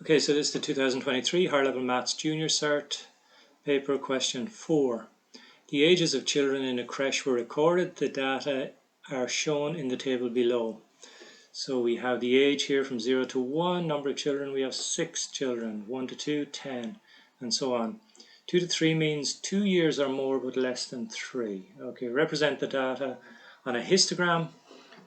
Okay, so this is the 2023 Higher Level Maths Junior Cert paper question 4. The ages of children in a creche were recorded. The data are shown in the table below. So we have the age here from 0 to 1, number of children, we have 6 children, 1 to 2, 10, and so on. 2 to 3 means 2 years or more but less than 3. Okay, represent the data on a histogram.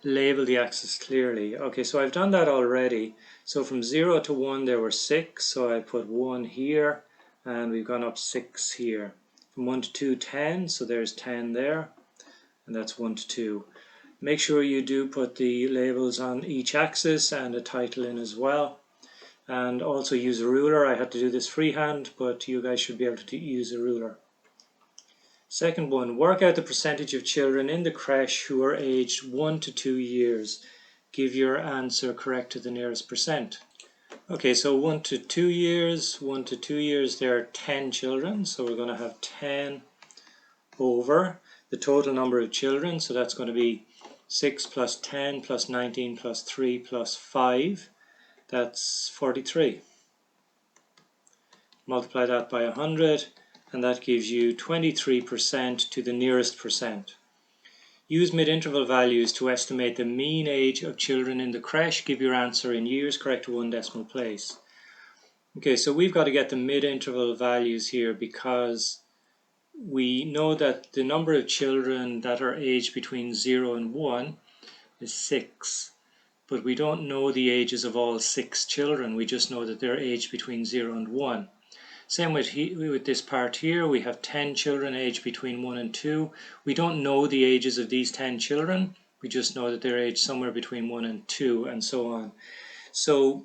Label the axis clearly. Okay, so I've done that already. So from 0 to 1 there were 6, so I put 1 here, and we've gone up 6 here. From 1 to 2, 10, so there's 10 there, and that's 1 to 2. Make sure you do put the labels on each axis and a title in as well. And also use a ruler. I had to do this freehand, but you guys should be able to use a ruler. Second one, work out the percentage of children in the creche who are aged 1 to 2 years. Give your answer correct to the nearest percent. Okay, so 1 to 2 years, there are 10 children, so we're going to have 10 over the total number of children, so that's going to be 6 plus 10 plus 19 plus 3 plus 5, that's 43. Multiply that by 100. And that gives you 23% to the nearest percent. Use mid-interval values to estimate the mean age of children in the creche. Give your answer in years, correct to 1 decimal place. Okay, so we've got to get the mid-interval values here because we know that the number of children that are aged between 0 and 1 is 6. But we don't know the ages of all 6 children. We just know that they're aged between 0 and 1. Same with this part here, we have 10 children aged between 1 and 2. We don't know the ages of these 10 children, we just know that they're aged somewhere between 1 and 2 and so on. So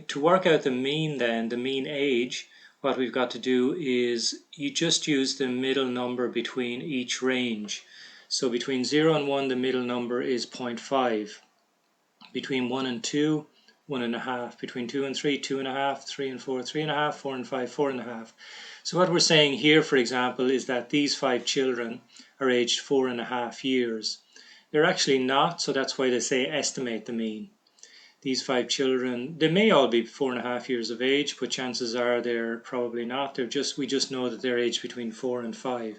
to work out the mean then, the mean age, what we've got to do is you just use the middle number between each range. So between 0 and 1 the middle number is 0.5. Between 1 and 2, 1.5, between 2 and 3, 2.5, 3 and 4, 3.5, 4 and 5, 4.5. So what we're saying here, for example, is that these 5 children are aged 4.5 years. They're actually not, so that's why they say estimate the mean. These 5 children, they may all be 4.5 years of age, but chances are they're probably not. We just know that they're aged between 4 and 5.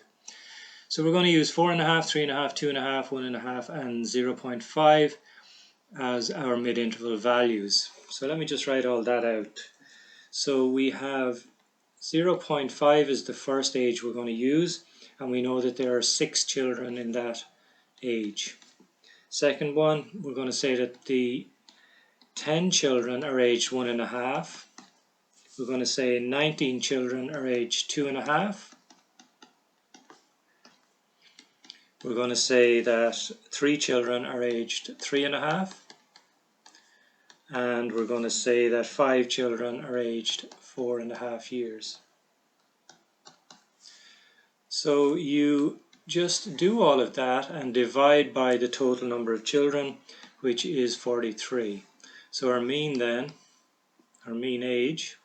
So we're going to use 4.5, 3.5, 2.5, 1.5, and 0.5. as our mid-interval values. So let me just write all that out. So we have 0.5 is the first age we're going to use, and we know that there are 6 children in that age. Second one, we're going to say that the 10 children are aged 1.5. We're going to say 19 children are aged 2.5. We're going to say that 3 children are aged 3.5. And we're going to say that 5 children are aged 4.5 years. So you just do all of that and divide by the total number of children, which is 43. So our mean then, our mean age,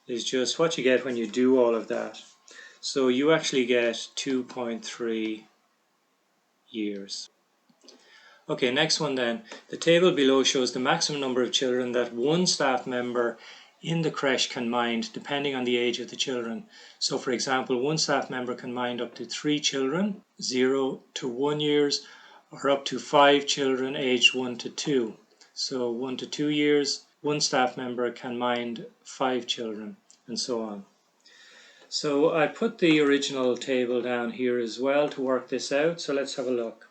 is just what you get when you do all of that. So you actually get 2.3 years. Okay, next one then. The table below shows the maximum number of children that one staff member in the creche can mind depending on the age of the children. So for example, one staff member can mind up to 3 children, 0 to 1 years, or up to 5 children aged 1 to 2. So 1 to 2 years, one staff member can mind 5 children, and so on. So I put the original table down here as well to work this out, so let's have a look.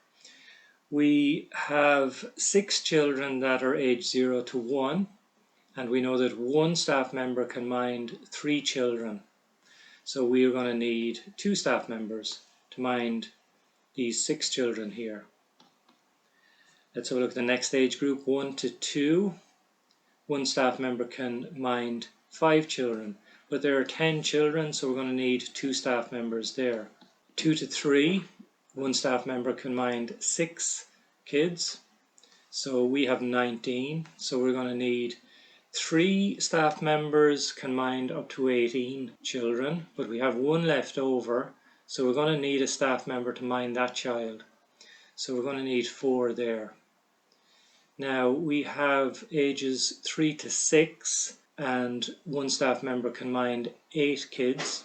We have 6 children that are aged 0 to 1, and we know that one staff member can mind 3 children. So we are going to need 2 staff members to mind these 6 children here. Let's have a look at the next age group, 1 to 2. One staff member can mind 5 children, but there are 10 children, so we're going to need 2 staff members there. 2 to 3. One staff member can mind 6 kids, so we have 19, so we're going to need 3 staff members can mind up to 18 children, but we have 1 left over, so we're going to need a staff member to mind that child, so we're going to need 4 there. Now we have ages 3 to 6, and one staff member can mind 8 kids.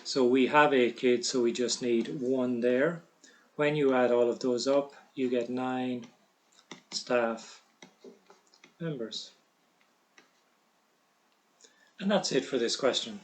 So we have 8 kids, so we just need 1 there. When you add all of those up, you get 9 staff members. And that's it for this question.